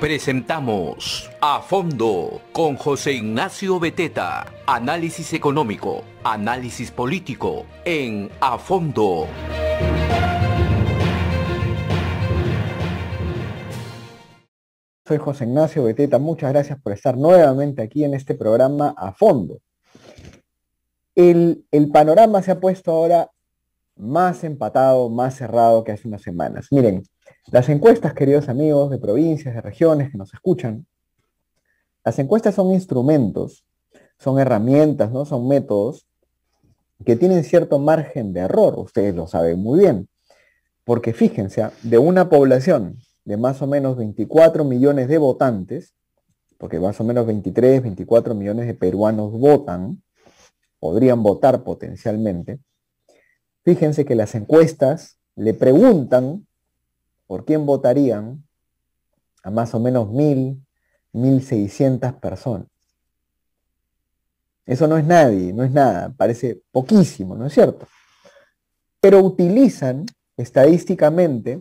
Presentamos A Fondo con José Ignacio Beteta. Análisis económico, análisis político en A Fondo. Soy José Ignacio Beteta, muchas gracias por estar nuevamente aquí en este programa A Fondo. El panorama se ha puesto ahora más empatado, más cerrado que hace unas semanas. Miren, las encuestas, queridos amigos de provincias, de regiones que nos escuchan, las encuestas son instrumentos, son herramientas, ¿no? Son métodos que tienen cierto margen de error, ustedes lo saben muy bien, porque fíjense, de una población de más o menos 24 millones de votantes, porque más o menos 23, 24 millones de peruanos votan, podrían votar potencialmente, fíjense que las encuestas le preguntan por quién votarían a más o menos 1.600 personas. Eso no es nadie, no es nada, parece poquísimo, ¿no es cierto? Pero utilizan estadísticamente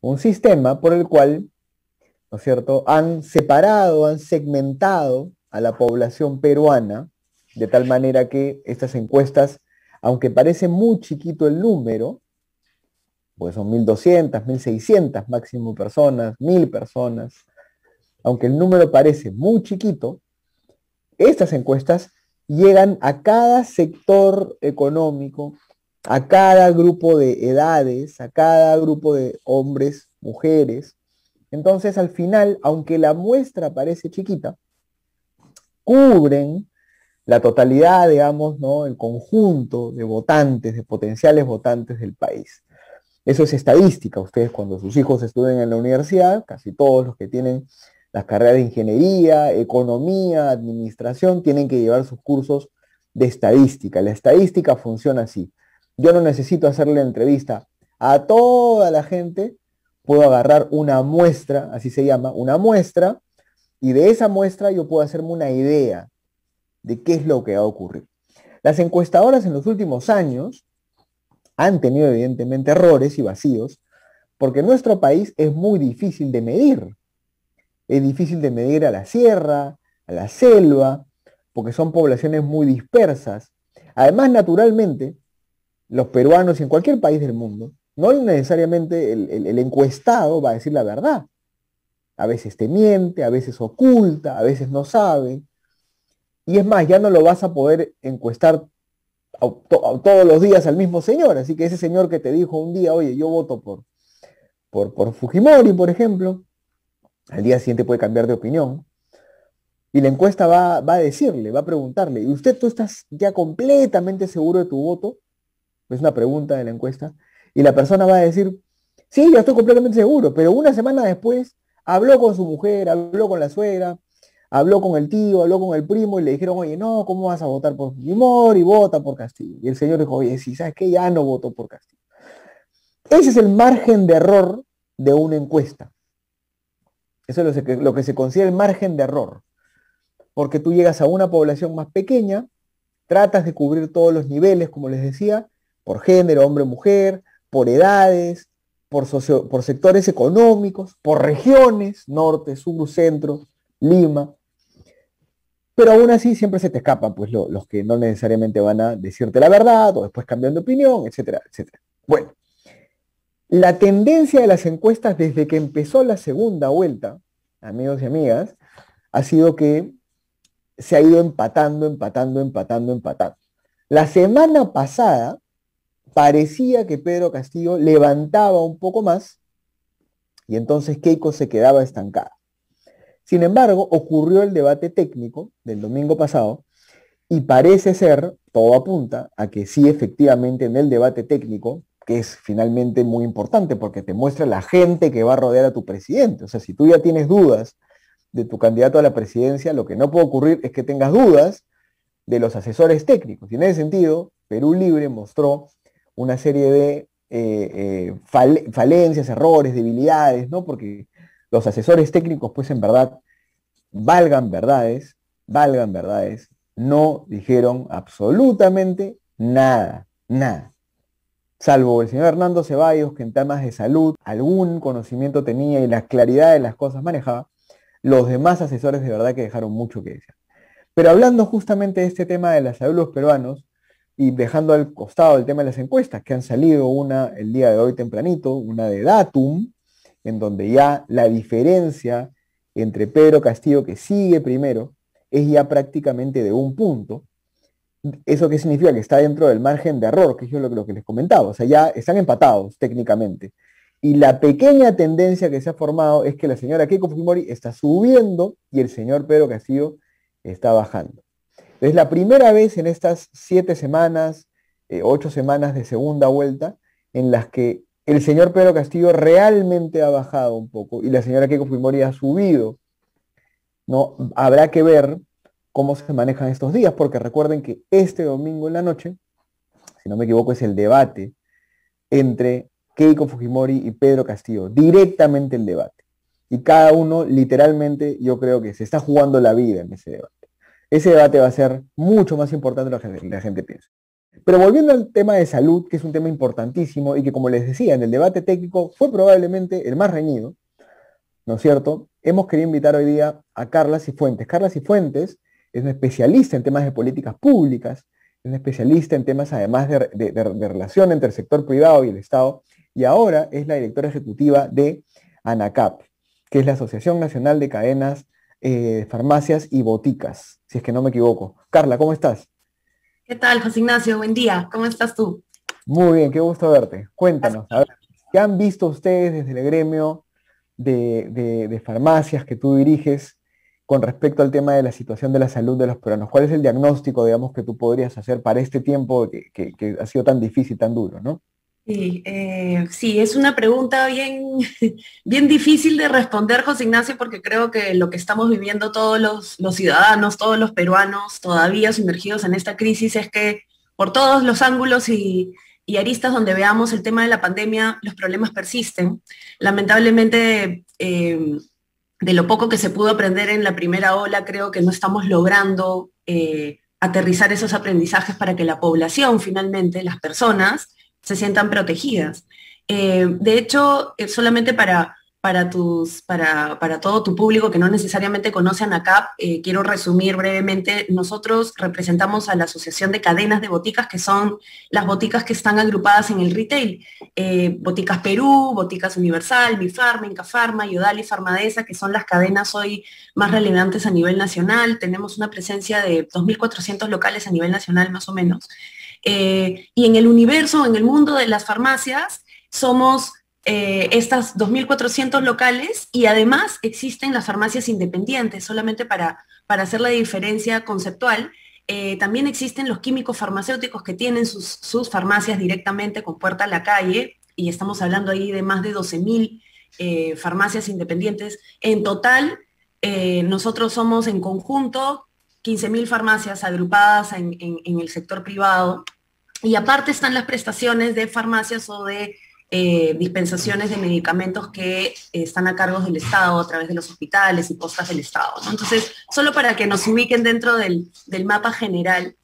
un sistema por el cual, ¿no es cierto?, han separado, han segmentado a la población peruana, de tal manera que estas encuestas, aunque parece muy chiquito el número, pues son 1.200, 1.600 máximo personas, 1.000 personas, aunque el número parece muy chiquito, estas encuestas llegan a cada sector económico, a cada grupo de edades, a cada grupo de hombres, mujeres. Entonces, al final, aunque la muestra parece chiquita, cubren la totalidad, digamos, ¿no?, el conjunto de votantes, de potenciales votantes del país. Eso es estadística. Ustedes cuando sus hijos estudian en la universidad, casi todos los que tienen las carreras de ingeniería, economía, administración, tienen que llevar sus cursos de estadística. La estadística funciona así. Yo no necesito hacerle la entrevista a toda la gente, puedo agarrar una muestra, así se llama, una muestra, y de esa muestra yo puedo hacerme una idea de qué es lo que va a ocurrir. Las encuestadoras en los últimos años han tenido evidentemente errores y vacíos, porque en nuestro país es muy difícil de medir. Es difícil de medir a la sierra, a la selva, porque son poblaciones muy dispersas. Además, naturalmente, los peruanos y en cualquier país del mundo, no necesariamente el encuestado va a decir la verdad. A veces te miente, a veces oculta, a veces no sabe. Y es más, ya no lo vas a poder encuestar todos los días al mismo señor. Así que ese señor que te dijo un día, oye, yo voto por Fujimori, por ejemplo, al día siguiente puede cambiar de opinión. Y la encuesta va a decirle, va a preguntarle, ¿y usted tú estás ya completamente seguro de tu voto? Es una pregunta de la encuesta. Y la persona va a decir, sí, yo estoy completamente seguro, pero una semana después habló con su mujer, habló con la suegra, habló con el tío, habló con el primo y le dijeron, oye, no, ¿cómo vas a votar por Fujimori? Vota por Castillo. Y el señor dijo, oye, sí, ¿sabes qué? Ya no votó por Castillo. Ese es el margen de error de una encuesta. Eso es lo que se considera el margen de error. Porque tú llegas a una población más pequeña, tratas de cubrir todos los niveles, como les decía, por género, hombre, mujer, por edades, por sectores económicos, por regiones, norte, sur, centro, Lima. Pero aún así siempre se te escapan pues, los que no necesariamente van a decirte la verdad o después cambian de opinión, etcétera, etcétera. Bueno, la tendencia de las encuestas desde que empezó la segunda vuelta, amigos y amigas, ha sido que se ha ido empatando, empatando, empatando, empatando. La semana pasada parecía que Pedro Castillo levantaba un poco más y entonces Keiko se quedaba estancada. Sin embargo, ocurrió el debate técnico del domingo pasado y parece ser, todo apunta, a que sí efectivamente en el debate técnico, que es finalmente muy importante porque te muestra la gente que va a rodear a tu presidente. O sea, si tú ya tienes dudas de tu candidato a la presidencia, lo que no puede ocurrir es que tengas dudas de los asesores técnicos. Y en ese sentido, Perú Libre mostró una serie de falencias, errores, debilidades, ¿no? Porque los asesores técnicos, pues en verdad, valgan verdades, no dijeron absolutamente nada, nada. Salvo el señor Hernando Ceballos, que en temas de salud algún conocimiento tenía y la claridad de las cosas manejaba, Los demás asesores de verdad que dejaron mucho que desear. Pero hablando justamente de este tema de la salud de los peruanos y dejando al costado el tema de las encuestas, que han salido una el día de hoy tempranito, una de Datum, en donde ya la diferencia entre Pedro Castillo, que sigue primero, es ya prácticamente de un punto. ¿Eso qué significa? Que está dentro del margen de error, que es lo que les comentaba. O sea, ya están empatados técnicamente. Y la pequeña tendencia que se ha formado es que la señora Keiko Fujimori está subiendo y el señor Pedro Castillo está bajando. Es la primera vez en estas 7 semanas, 8 semanas de segunda vuelta, en las que el señor Pedro Castillo realmente ha bajado un poco y la señora Keiko Fujimori ha subido. ¿No? Habrá que ver cómo se manejan estos días, porque recuerden que este domingo en la noche, si no me equivoco, es el debate entre Keiko Fujimori y Pedro Castillo, directamente el debate. Y cada uno, literalmente, yo creo que se está jugando la vida en ese debate. Ese debate va a ser mucho más importante de lo que la gente piensa. Pero volviendo al tema de salud, que es un tema importantísimo y que, como les decía, en el debate técnico fue probablemente el más reñido, ¿no es cierto? Hemos querido invitar hoy día a Carla Cifuentes. Carla Cifuentes es una especialista en temas de políticas públicas, es una especialista en temas además de relación entre el sector privado y el Estado, y ahora es la directora ejecutiva de ANACAP, que es la Asociación Nacional de Cadenas, Farmacias y Boticas, si es que no me equivoco. Carla, ¿cómo estás? ¿Qué tal, José Ignacio? Buen día. ¿Cómo estás tú? Muy bien, qué gusto verte. Cuéntanos, a ver, ¿qué han visto ustedes desde el gremio de farmacias que tú diriges con respecto al tema de la situación de la salud de los peruanos? ¿Cuál es el diagnóstico, digamos, que tú podrías hacer para este tiempo que ha sido tan difícil, tan duro, ¿no? Sí, sí, es una pregunta bien, bien difícil de responder, José Ignacio, porque creo que lo que estamos viviendo todos los ciudadanos, todos los peruanos todavía sumergidos en esta crisis es que por todos los ángulos y aristas donde veamos el tema de la pandemia, los problemas persisten. Lamentablemente, de lo poco que se pudo aprender en la primera ola, creo que no estamos logrando aterrizar esos aprendizajes para que la población, finalmente, las personas, se sientan protegidas. De hecho, solamente para todo tu público que no necesariamente conoce a ANACAP, quiero resumir brevemente. Nosotros representamos a la Asociación de Cadenas de Boticas, que son las boticas que están agrupadas en el retail. Boticas Perú, Boticas Universal, Mifarma, Incafarma, Yodal y Farmadesa, que son las cadenas hoy más relevantes a nivel nacional. Tenemos una presencia de 2.400 locales a nivel nacional, más o menos. Y en el universo, en el mundo de las farmacias, somos estas 2.400 locales y además existen las farmacias independientes, solamente para hacer la diferencia conceptual. También existen los químicos farmacéuticos que tienen sus farmacias directamente con puerta a la calle, y estamos hablando ahí de más de 12.000 farmacias independientes. En total, nosotros somos en conjunto 15.000 farmacias agrupadas en el sector privado, y aparte están las prestaciones de farmacias o de dispensaciones de medicamentos que están a cargo del Estado a través de los hospitales y postas del Estado, ¿no? Entonces, solo para que nos ubiquen dentro del mapa general,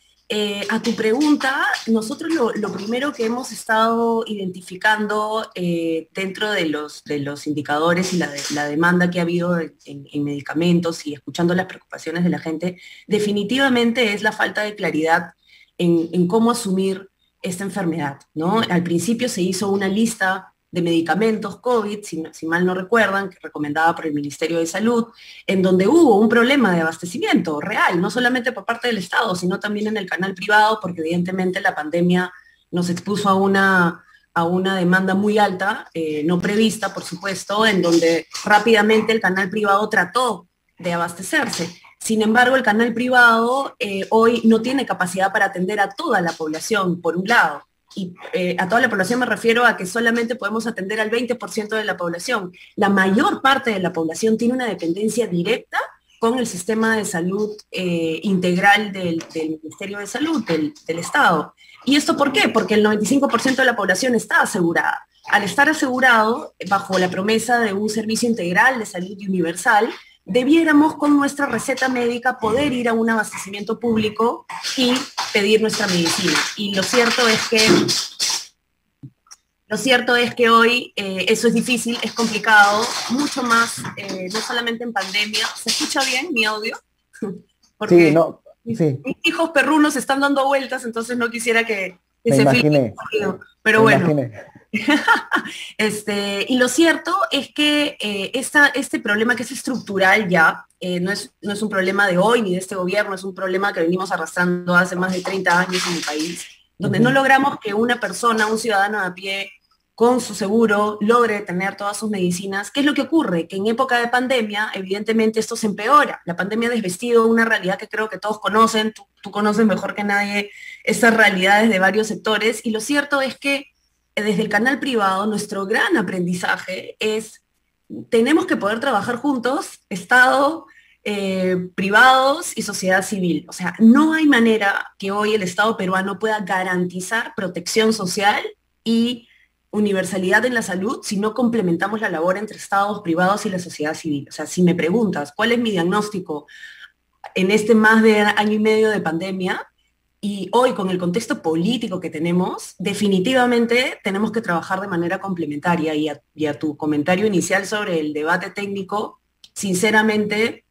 a tu pregunta, nosotros lo primero que hemos estado identificando dentro de los indicadores y la demanda que ha habido en medicamentos y escuchando las preocupaciones de la gente, definitivamente es la falta de claridad en cómo asumir esta enfermedad, ¿no? Al principio se hizo una lista de medicamentos COVID, si mal no recuerdan, que recomendada por el Ministerio de Salud, en donde hubo un problema de abastecimiento real, no solamente por parte del Estado, sino también en el canal privado, porque evidentemente la pandemia nos expuso a una demanda muy alta, no prevista, por supuesto, en donde rápidamente el canal privado trató de abastecerse. Sin embargo, el canal privado hoy no tiene capacidad para atender a toda la población, por un lado. Y a toda la población me refiero a que solamente podemos atender al 20% de la población. La mayor parte de la población tiene una dependencia directa con el sistema de salud integral del Ministerio de Salud, del Estado. ¿Y esto por qué? Porque el 95% de la población está asegurada. Al estar asegurado, bajo la promesa de un servicio integral de salud y universal, debiéramos con nuestra receta médica poder ir a un abastecimiento público y pedir nuestra medicina. Y lo cierto es que Lo cierto es que hoy eso es difícil, es complicado, mucho más, no solamente en pandemia. ¿Se escucha bien mi audio? Sí, Porque no, sí, mis hijos perrunos están dando vueltas, entonces no quisiera que me se filtre el imaginé, sonido. Pero me bueno, imaginé. y lo cierto es que este problema que es estructural ya, no es un problema de hoy ni de este gobierno, es un problema que venimos arrastrando hace más de 30 años en el país, donde no Ujú. logramos que una persona, un ciudadano de a pie, con su seguro, logre tener todas sus medicinas. ¿Qué es lo que ocurre? Que en época de pandemia, evidentemente esto se empeora. La pandemia ha desvestido una realidad que creo que todos conocen, tú conoces mejor que nadie estas realidades de varios sectores, y lo cierto es que desde el canal privado, nuestro gran aprendizaje es, tenemos que poder trabajar juntos, Estado, privados y sociedad civil. O sea, no hay manera que hoy el Estado peruano pueda garantizar protección social y universalidad en la salud si no complementamos la labor entre estados privados y la sociedad civil. O sea, si me preguntas cuál es mi diagnóstico en este más de año y medio de pandemia, y hoy, con el contexto político que tenemos, definitivamente tenemos que trabajar de manera complementaria. Y a tu comentario inicial sobre el debate técnico, sinceramente,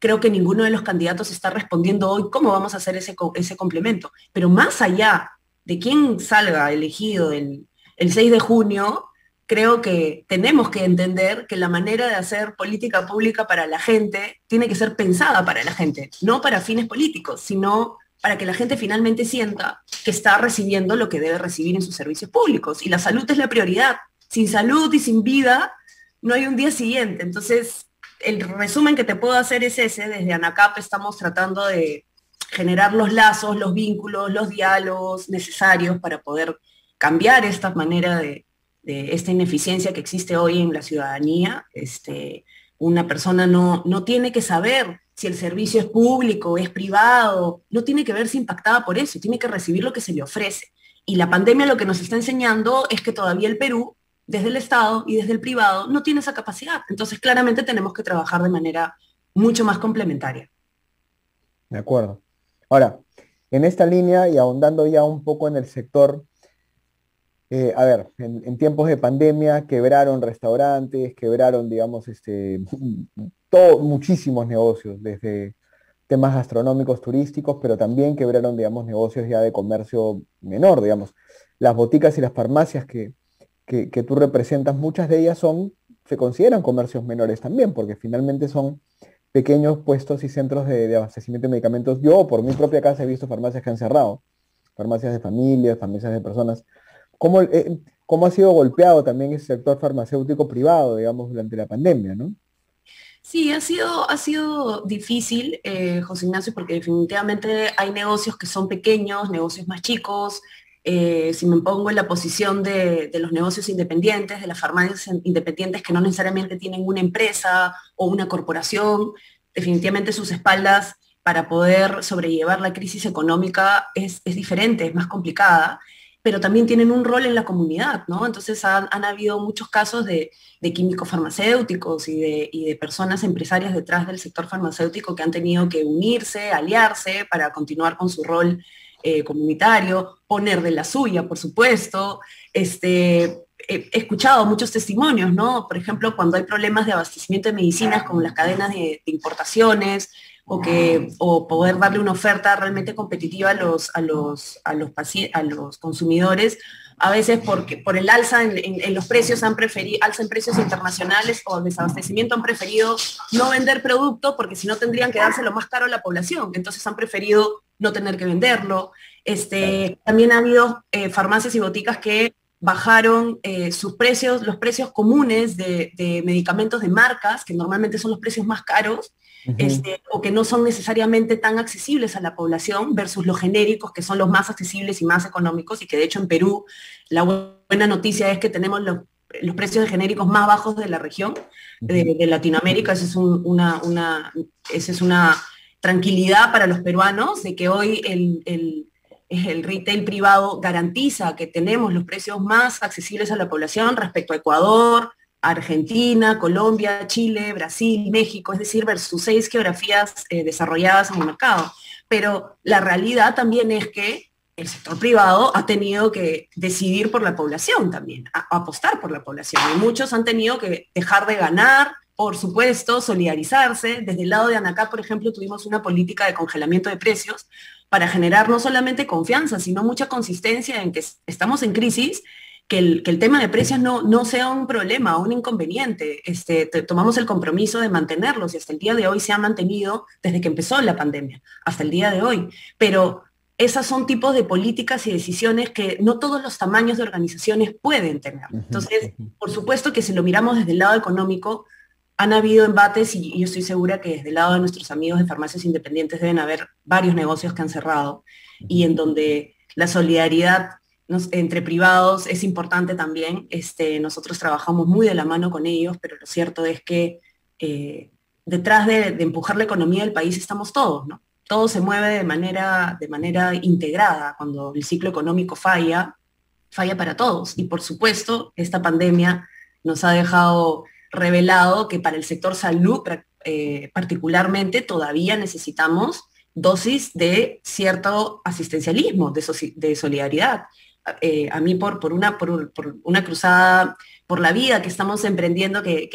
creo que ninguno de los candidatos está respondiendo hoy cómo vamos a hacer ese complemento. Pero más allá de quién salga elegido el 6 de junio, creo que tenemos que entender que la manera de hacer política pública para la gente tiene que ser pensada para la gente, no para fines políticos, sino para que la gente finalmente sienta que está recibiendo lo que debe recibir en sus servicios públicos. Y la salud es la prioridad. Sin salud y sin vida no hay un día siguiente. Entonces, el resumen que te puedo hacer es ese. Desde ANACAP estamos tratando de generar los lazos, los vínculos, los diálogos necesarios para poder cambiar esta manera de esta ineficiencia que existe hoy en la ciudadanía. Una persona no tiene que saber si el servicio es público, es privado, no tiene que verse impactada por eso, tiene que recibir lo que se le ofrece. Y la pandemia lo que nos está enseñando es que todavía el Perú, desde el Estado y desde el privado, no tiene esa capacidad. Entonces, claramente tenemos que trabajar de manera mucho más complementaria. De acuerdo. Ahora, en esta línea y ahondando ya un poco en el sector, a ver, en tiempos de pandemia quebraron restaurantes, quebraron, digamos, muchísimos negocios, desde temas gastronómicos, turísticos, pero también quebraron, digamos, negocios ya de comercio menor, digamos. Las boticas y las farmacias que tú representas, muchas de ellas se consideran comercios menores también, porque finalmente son pequeños puestos y centros de abastecimiento de medicamentos. Yo, por mi propia casa, he visto farmacias que han cerrado, farmacias de familias, farmacias de personas. ¿Cómo ha sido golpeado también ese sector farmacéutico privado, digamos, durante la pandemia, ¿no? Sí, ha sido difícil, José Ignacio, porque definitivamente hay negocios que son pequeños, negocios más chicos. Si me pongo en la posición de los negocios independientes, de las farmacias independientes que no necesariamente tienen una empresa o una corporación, definitivamente sus espaldas para poder sobrellevar la crisis económica es diferente, es más complicada, pero también tienen un rol en la comunidad, ¿no? Entonces han habido muchos casos de químicos farmacéuticos y de personas empresarias detrás del sector farmacéutico que han tenido que unirse, aliarse para continuar con su rol comunitario, poner de la suya, por supuesto. He escuchado muchos testimonios, ¿no? Por ejemplo, cuando hay problemas de abastecimiento de medicinas, como las cadenas de importaciones, o poder darle una oferta realmente competitiva a los consumidores, a veces por el alza en los precios alza en precios internacionales o el desabastecimiento han preferido no vender producto porque si no tendrían que dárselo más caro a la población, entonces han preferido no tener que venderlo. También ha habido farmacias y boticas que bajaron sus precios, los precios comunes de medicamentos de marcas, que normalmente son los precios más caros, Ujú. o que no son necesariamente tan accesibles a la población versus los genéricos, que son los más accesibles y más económicos, y que de hecho en Perú la buena noticia es que tenemos los precios de genéricos más bajos de la región, Ujú. de Latinoamérica. Esa es una tranquilidad para los peruanos, de que hoy el retail privado garantiza que tenemos los precios más accesibles a la población respecto a Ecuador, Argentina, Colombia, Chile, Brasil, México, es decir, versus 6 geografías desarrolladas en el mercado. Pero la realidad también es que el sector privado ha tenido que decidir por la población también, apostar por la población. Y muchos han tenido que dejar de ganar, por supuesto, solidarizarse. Desde el lado de ANACAP, por ejemplo, tuvimos una política de congelamiento de precios para generar no solamente confianza, sino mucha consistencia en que estamos en crisis, que el tema de precios no sea un problema, un inconveniente. Tomamos el compromiso de mantenerlos y hasta el día de hoy se ha mantenido desde que empezó la pandemia, hasta el día de hoy. Pero esas son tipos de políticas y decisiones que no todos los tamaños de organizaciones pueden tener. Entonces, por supuesto que si lo miramos desde el lado económico, han habido embates y yo estoy segura que desde el lado de nuestros amigos de farmacias independientes deben haber varios negocios que han cerrado y en donde la solidaridad entre privados es importante también. Nosotros trabajamos muy de la mano con ellos, pero lo cierto es que detrás de empujar la economía del país estamos todos, ¿no? Todo se mueve de manera integrada. Cuando el ciclo económico falla para todos. Y por supuesto, esta pandemia nos ha dejado revelado que para el sector salud particularmente todavía necesitamos dosis de cierto asistencialismo, de solidaridad. A mí por una cruzada por la vida que estamos emprendiendo, que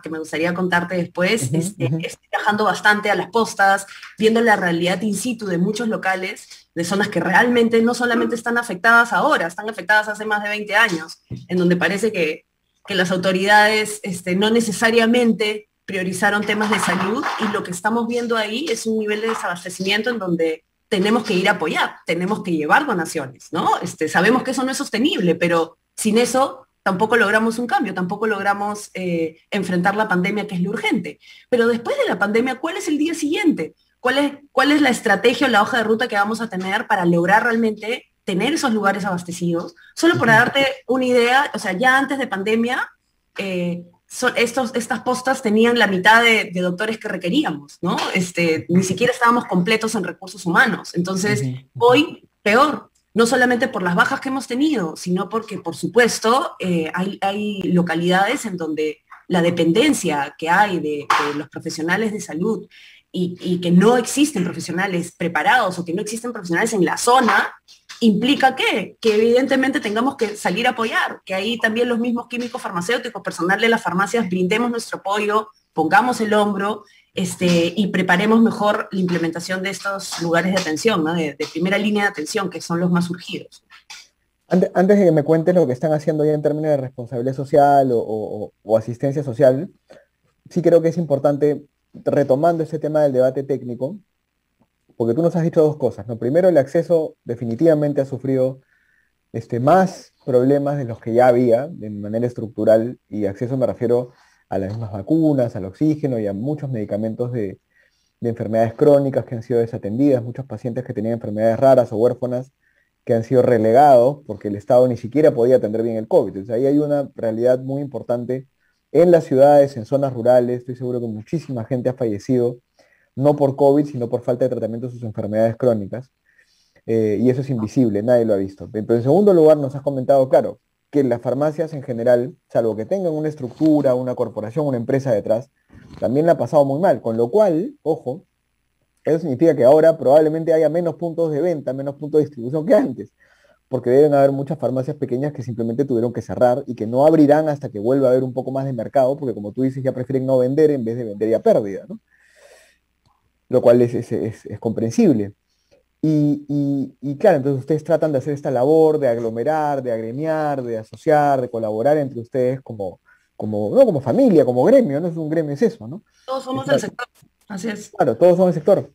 me gustaría contarte después, estoy viajando bastante a las postas, viendo la realidad in situ de muchos locales, de zonas que realmente no solamente están afectadas ahora, están afectadas hace más de 20 años, en donde parece que las autoridades no necesariamente priorizaron temas de salud, y lo que estamos viendo ahí es un nivel de desabastecimiento en donde tenemos que ir a apoyar, tenemos que llevar donaciones, ¿no? Sabemos que eso no es sostenible, pero sin eso tampoco logramos un cambio, tampoco logramos enfrentar la pandemia, que es lo urgente. Pero después de la pandemia, ¿cuál es el día siguiente? ¿Cuál es la estrategia o la hoja de ruta que vamos a tener para lograr realmente tener esos lugares abastecidos? Solo para darte una idea, o sea, ya antes de pandemia, estas postas tenían la mitad de doctores que requeríamos, ¿no? Ni siquiera estábamos completos en recursos humanos. Entonces, hoy, peor, no solamente por las bajas que hemos tenido, sino porque, por supuesto, hay localidades en donde la dependencia que hay de los profesionales de salud y que no existen profesionales preparados o que no existen profesionales en la zona, implica que evidentemente tengamos que salir a apoyar, que ahí también los mismos químicos farmacéuticos, personal de las farmacias, brindemos nuestro apoyo, pongamos el hombro y preparemos mejor la implementación de estos lugares de atención, ¿no? de primera línea de atención, que son los más urgidos. Antes de que me cuentes lo que están haciendo ya en términos de responsabilidad social o asistencia social, sí creo que es importante, retomando ese tema del debate técnico, porque tú nos has dicho dos cosas, ¿no? Primero, el acceso definitivamente ha sufrido más problemas de los que ya había de manera estructural, y acceso me refiero a las mismas vacunas, al oxígeno y a muchos medicamentos de enfermedades crónicas que han sido desatendidas, muchos pacientes que tenían enfermedades raras o huérfanas que han sido relegados porque el Estado ni siquiera podía atender bien el COVID. Entonces ahí hay una realidad muy importante en las ciudades, en zonas rurales. Estoy seguro que muchísima gente ha fallecido no por COVID, sino por falta de tratamiento de sus enfermedades crónicas, y eso es invisible, nadie lo ha visto. Pero en segundo lugar, nos has comentado, claro, que las farmacias en general, salvo que tengan una estructura, una corporación, una empresa detrás, también la ha pasado muy mal, con lo cual, ojo, eso significa que ahora probablemente haya menos puntos de venta, menos puntos de distribución que antes, porque deben haber muchas farmacias pequeñas que simplemente tuvieron que cerrar y que no abrirán hasta que vuelva a haber un poco más de mercado, porque como tú dices, ya prefieren no vender en vez de vender ya pérdida, ¿no? Lo cual es comprensible. Y claro, entonces ustedes tratan de hacer esta labor, de aglomerar, de agremiar, de asociar, de colaborar entre ustedes no como familia, como gremio, no es un gremio, es eso, ¿no? Todos somos del sector, así es. Claro, todos somos el sector.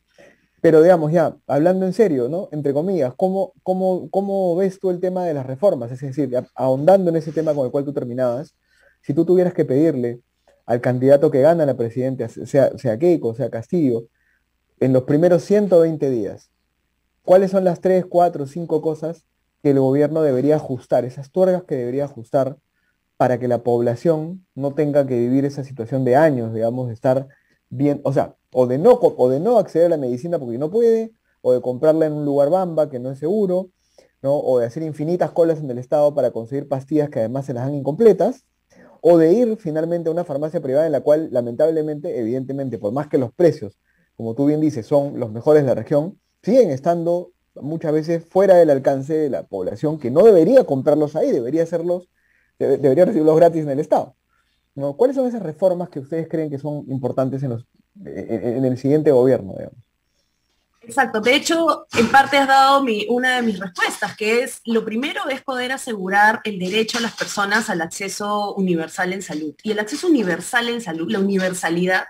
Pero digamos ya, hablando en serio, ¿no? Entre comillas, ¿cómo ves tú el tema de las reformas? Es decir, ahondando en ese tema con el cual tú terminabas, si tú tuvieras que pedirle al candidato que gana la presidencia, sea Keiko, sea Castillo, en los primeros 120 días, ¿cuáles son las 3, 4, 5 cosas que el gobierno debería ajustar, esas tuercas que debería ajustar para que la población no tenga que vivir esa situación de años, digamos, de estar bien, o sea, o de no acceder a la medicina porque no puede, o de comprarla en un lugar bamba que no es seguro, ¿no? O de hacer infinitas colas en el Estado para conseguir pastillas que además se las dan incompletas, o de ir finalmente a una farmacia privada en la cual, lamentablemente, evidentemente, por más que los precios, como tú bien dices, son los mejores de la región, siguen estando muchas veces fuera del alcance de la población que no debería comprarlos ahí, debería hacerlos, debería recibirlos gratis en el Estado, ¿no? ¿Cuáles son esas reformas que ustedes creen que son importantes en el siguiente gobierno, digamos? Exacto. De hecho, en parte has dado una de mis respuestas, que es, lo primero es poder asegurar el derecho a las personas al acceso universal en salud. Y el acceso universal en salud, la universalidad,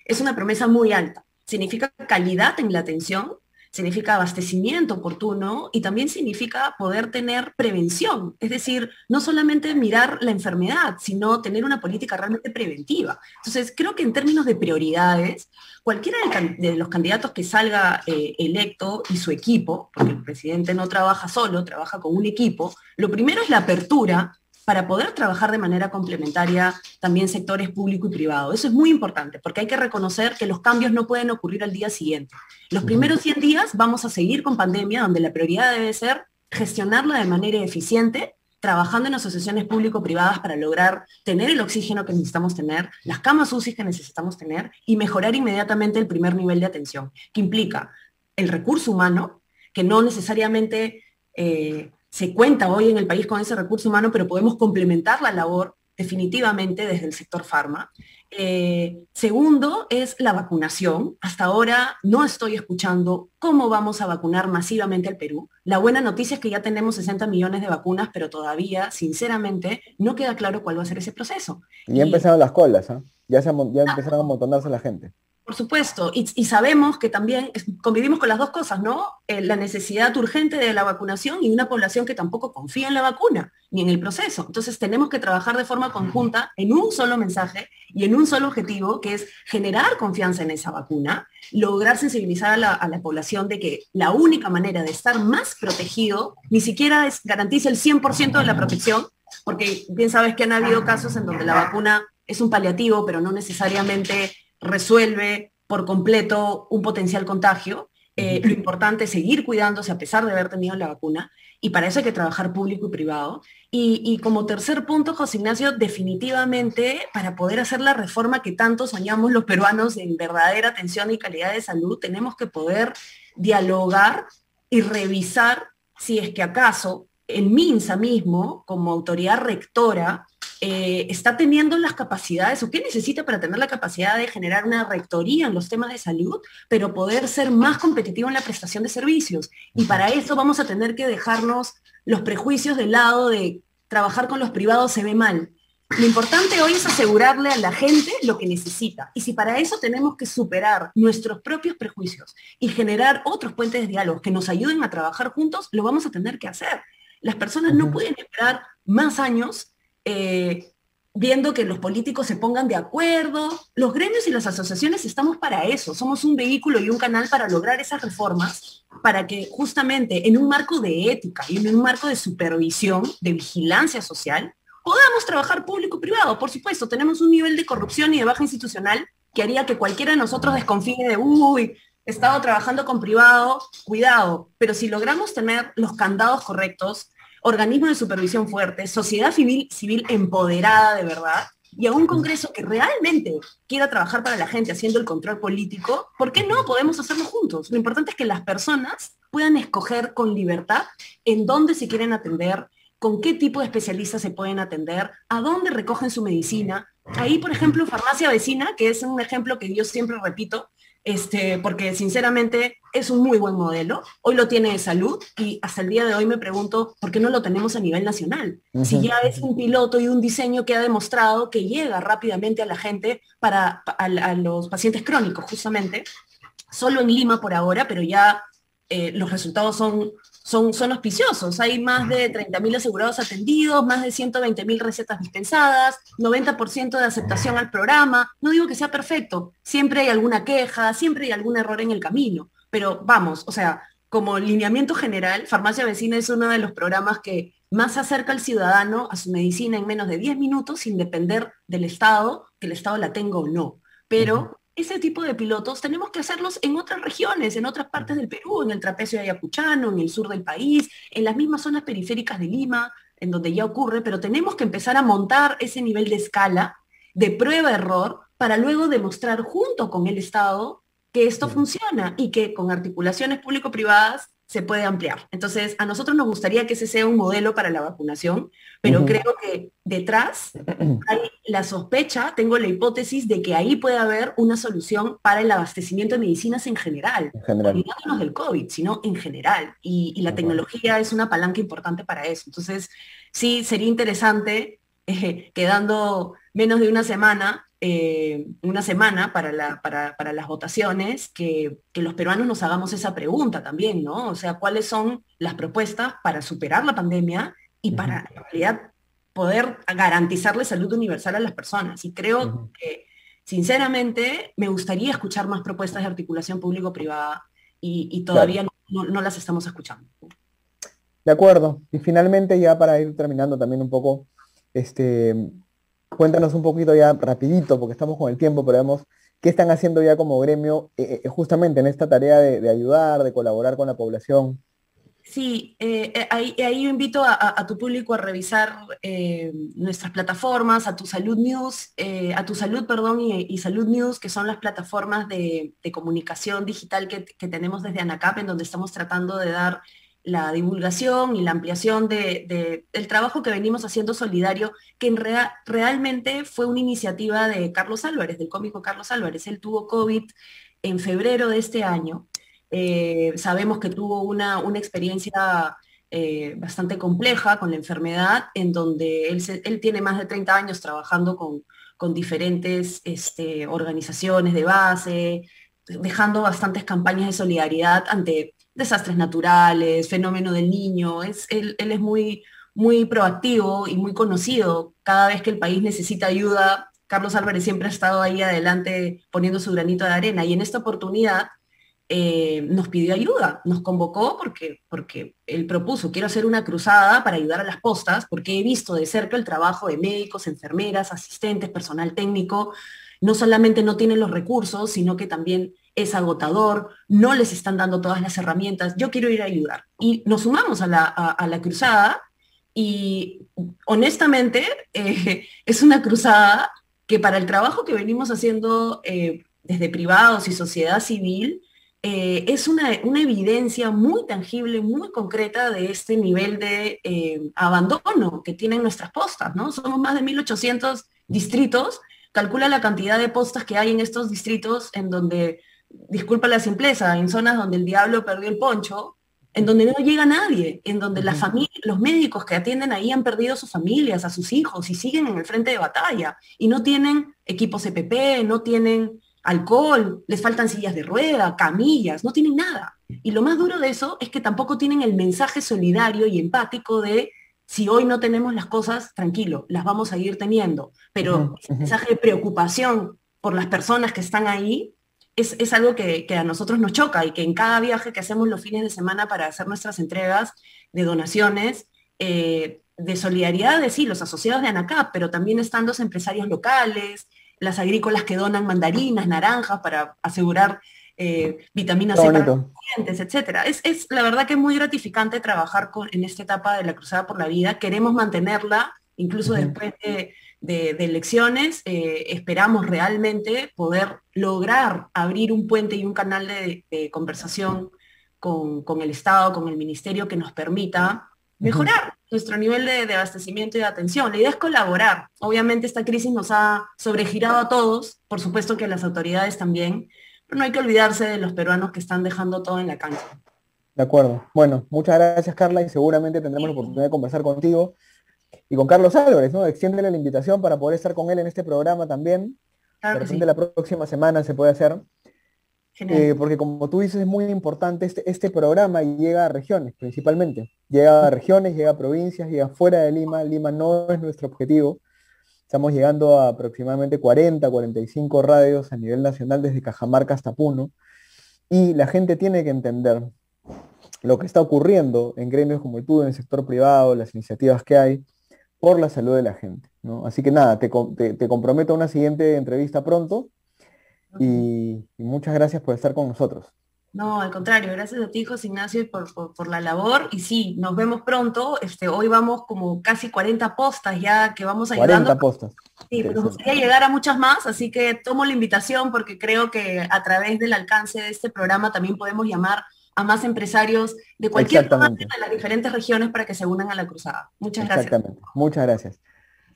es una promesa muy alta. Significa calidad en la atención, significa abastecimiento oportuno y también significa poder tener prevención. Es decir, no solamente mirar la enfermedad, sino tener una política realmente preventiva. Entonces, creo que en términos de prioridades, cualquiera de los candidatos que salga electo y su equipo, porque el presidente no trabaja solo, trabaja con un equipo, lo primero es la apertura para poder trabajar de manera complementaria también sectores público y privado. Eso es muy importante, porque hay que reconocer que los cambios no pueden ocurrir al día siguiente. Los primeros 100 días vamos a seguir con pandemia, donde la prioridad debe ser gestionarla de manera eficiente, trabajando en asociaciones público-privadas para lograr tener el oxígeno que necesitamos tener, las camas UCI que necesitamos tener y mejorar inmediatamente el primer nivel de atención, que implica el recurso humano, que no necesariamente se cuenta hoy en el país con ese recurso humano, pero podemos complementar la labor definitivamente desde el sector farma. Segundo es la vacunación. Hasta ahora no estoy escuchando cómo vamos a vacunar masivamente al Perú. La buena noticia es que ya tenemos 60 millones de vacunas, pero todavía, sinceramente, no queda claro cuál va a ser ese proceso. Y ya empezaron las colas, ¿ah? Ya empezaron a amontonarse la gente. Por supuesto, y sabemos que también convivimos con las dos cosas, ¿no? La necesidad urgente de la vacunación y una población que tampoco confía en la vacuna ni en el proceso. Entonces tenemos que trabajar de forma conjunta en un solo mensaje y en un solo objetivo, que es generar confianza en esa vacuna, lograr sensibilizar a la población de que la única manera de estar más protegido ni siquiera garantiza el 100% de la protección, porque bien sabes que han habido casos en donde la vacuna es un paliativo, pero no necesariamente resuelve por completo un potencial contagio. Lo importante es seguir cuidándose a pesar de haber tenido la vacuna, y para eso hay que trabajar público y privado. Y como tercer punto, José Ignacio, definitivamente para poder hacer la reforma que tanto soñamos los peruanos en verdadera atención y calidad de salud, tenemos que poder dialogar y revisar si es que acaso el MINSA mismo, como autoridad rectora, está teniendo las capacidades o qué necesita para tener la capacidad de generar una rectoría en los temas de salud, pero poder ser más competitivo en la prestación de servicios. Y para eso vamos a tener que dejarnos los prejuicios de lado de trabajar con los privados se ve mal. Lo importante hoy es asegurarle a la gente lo que necesita. Y si para eso tenemos que superar nuestros propios prejuicios y generar otros puentes de diálogo que nos ayuden a trabajar juntos, lo vamos a tener que hacer. Las personas no pueden esperar más años viendo que los políticos se pongan de acuerdo. Los gremios y las asociaciones estamos para eso, somos un vehículo y un canal para lograr esas reformas, para que justamente en un marco de ética y en un marco de supervisión, de vigilancia social, podamos trabajar público-privado. Por supuesto, tenemos un nivel de corrupción y de baja institucional que haría que cualquiera de nosotros desconfíe de, uy, he estado trabajando con privado, cuidado, pero si logramos tener los candados correctos, organismos de supervisión fuertes, sociedad civil empoderada de verdad, y a un Congreso que realmente quiera trabajar para la gente haciendo el control político, ¿por qué no podemos hacerlo juntos? Lo importante es que las personas puedan escoger con libertad en dónde se quieren atender, con qué tipo de especialistas se pueden atender, a dónde recogen su medicina. Ahí, por ejemplo, farmacia vecina, que es un ejemplo que yo siempre repito, porque sinceramente es un muy buen modelo. Hoy lo tiene de salud y hasta el día de hoy me pregunto por qué no lo tenemos a nivel nacional. Si ya es un piloto y un diseño que ha demostrado que llega rápidamente a la gente a los pacientes crónicos, justamente, solo en Lima por ahora, pero ya los resultados son auspiciosos. Hay más de 30.000 asegurados atendidos, más de 120.000 recetas dispensadas, 90% de aceptación al programa. No digo que sea perfecto, siempre hay alguna queja, siempre hay algún error en el camino, pero vamos, o sea, como lineamiento general, Farmacia Vecina es uno de los programas que más acerca al ciudadano a su medicina en menos de 10 minutos, sin depender del Estado, que el Estado la tenga o no. Pero ese tipo de pilotos tenemos que hacerlos en otras regiones, en otras partes del Perú, en el trapecio ayacuchano, en el sur del país, en las mismas zonas periféricas de Lima, en donde ya ocurre, pero tenemos que empezar a montar ese nivel de escala, de prueba-error, para luego demostrar junto con el Estado que esto funciona y que con articulaciones público-privadas se puede ampliar. Entonces, a nosotros nos gustaría que ese sea un modelo para la vacunación, pero creo que detrás hay la sospecha, tengo la hipótesis de que ahí puede haber una solución para el abastecimiento de medicinas en general, En general. olvidándonos del COVID, sino en general. Y la tecnología es una palanca importante para eso. Entonces, sí, sería interesante, quedando menos de una semana para las votaciones, que los peruanos nos hagamos esa pregunta también, ¿no? O sea, ¿cuáles son las propuestas para superar la pandemia y para, en realidad, poder garantizarle salud universal a las personas? Y creo que, sinceramente, me gustaría escuchar más propuestas de articulación público-privada y todavía no las estamos escuchando. De acuerdo. Y finalmente, ya para ir terminando también un poco, cuéntanos un poquito ya rapidito, porque estamos con el tiempo, pero vemos qué están haciendo ya como gremio justamente en esta tarea de ayudar, de colaborar con la población. Sí, ahí yo invito a tu público a revisar nuestras plataformas, a Tu Salud News, a Tu Salud, perdón, y Salud News, que son las plataformas de comunicación digital que tenemos desde ANACAP, en donde estamos tratando de dar la divulgación y la ampliación del trabajo que venimos haciendo solidario, que realmente fue una iniciativa de Carlos Álvarez, del cómico Carlos Álvarez. Él tuvo COVID en febrero de este año. Sabemos que tuvo una experiencia bastante compleja con la enfermedad, en donde él tiene más de 30 años trabajando con diferentes organizaciones de base, dejando bastantes campañas de solidaridad ante desastres naturales, fenómeno del niño. Él es muy, muy proactivo y muy conocido. Cada vez que el país necesita ayuda, Carlos Álvarez siempre ha estado ahí adelante poniendo su granito de arena. Y en esta oportunidad nos pidió ayuda, nos convocó porque él propuso: quiero hacer una cruzada para ayudar a las postas, porque he visto de cerca el trabajo de médicos, enfermeras, asistentes, personal técnico. No solamente no tienen los recursos, sino que también es agotador, no les están dando todas las herramientas. Yo quiero ir a ayudar. Y nos sumamos a la cruzada, y honestamente es una cruzada que, para el trabajo que venimos haciendo desde privados y sociedad civil, es una evidencia muy tangible, muy concreta de este nivel de abandono que tienen nuestras postas, ¿no? Somos más de 1.800 distritos. Calcula la cantidad de postas que hay en estos distritos, en donde, disculpa la simpleza, en zonas donde el diablo perdió el poncho, en donde no llega nadie, en donde los médicos que atienden ahí han perdido a sus familias, a sus hijos, y siguen en el frente de batalla, y no tienen equipos CPP, no tienen alcohol, les faltan sillas de rueda, camillas, no tienen nada. Y lo más duro de eso es que tampoco tienen el mensaje solidario y empático de: si hoy no tenemos las cosas, tranquilo, las vamos a ir teniendo. Pero el mensaje de preocupación por las personas que están ahí es algo que a nosotros nos choca, y que en cada viaje que hacemos los fines de semana para hacer nuestras entregas de donaciones, de solidaridad de, sí, los asociados de ANACAP, pero también están los empresarios locales, las agrícolas que donan mandarinas, naranjas para asegurar vitamina C para los pacientes, etc. Es la verdad que es muy gratificante trabajar en esta etapa de la Cruzada por la Vida. Queremos mantenerla incluso después de elecciones. Esperamos realmente poder lograr abrir un puente y un canal de conversación con el Estado, con el Ministerio, que nos permita mejorar nuestro nivel de abastecimiento y de atención. La idea es colaborar. Obviamente esta crisis nos ha sobregirado a todos, por supuesto que a las autoridades también, pero no hay que olvidarse de los peruanos que están dejando todo en la cancha. De acuerdo. Bueno, muchas gracias, Carla, y seguramente tendremos la oportunidad de conversar contigo y con Carlos Álvarez, ¿no? Extiéndele la invitación para poder estar con él en este programa también. Claro De que repente sí. la próxima semana se puede hacer. Genial. Porque como tú dices, es muy importante este programa, y llega a regiones principalmente. Llega a regiones, llega a provincias, llega fuera de Lima. Lima no es nuestro objetivo. Estamos llegando a aproximadamente 40, 45 radios a nivel nacional, desde Cajamarca hasta Puno. Y la gente tiene que entender lo que está ocurriendo en gremios como el tuyo, en el sector privado, las iniciativas que hay por la salud de la gente, ¿no? Así que nada, te comprometo a una siguiente entrevista pronto, y muchas gracias por estar con nosotros. No, al contrario, gracias a ti, José Ignacio, por la labor. Y sí, nos vemos pronto. Hoy vamos como casi 40 postas ya que vamos ayudando. 40 postas. Sí, pero nos gustaría llegar a muchas más, así que tomo la invitación, porque creo que a través del alcance de este programa también podemos llamar a más empresarios de cualquier parte Exactamente. de las diferentes regiones para que se unan a la cruzada. Muchas gracias. Exactamente. Muchas gracias.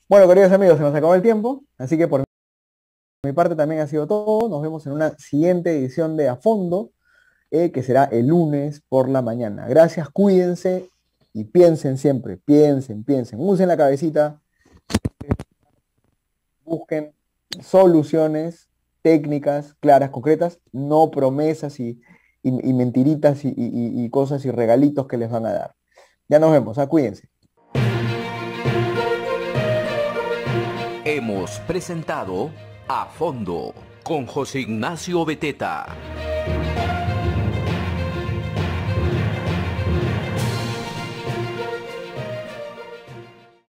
Bueno, queridos amigos, se nos acabó el tiempo, así que por mi parte también ha sido todo. Nos vemos en una siguiente edición de A Fondo, que será el lunes por la mañana. Gracias, cuídense y piensen siempre, piensen, usen la cabecita, busquen soluciones técnicas, claras, concretas, no promesas y mentiritas y cosas y regalitos que les van a dar. Ya nos vemos, cuídense. Hemos presentado A Fondo con José Ignacio Beteta.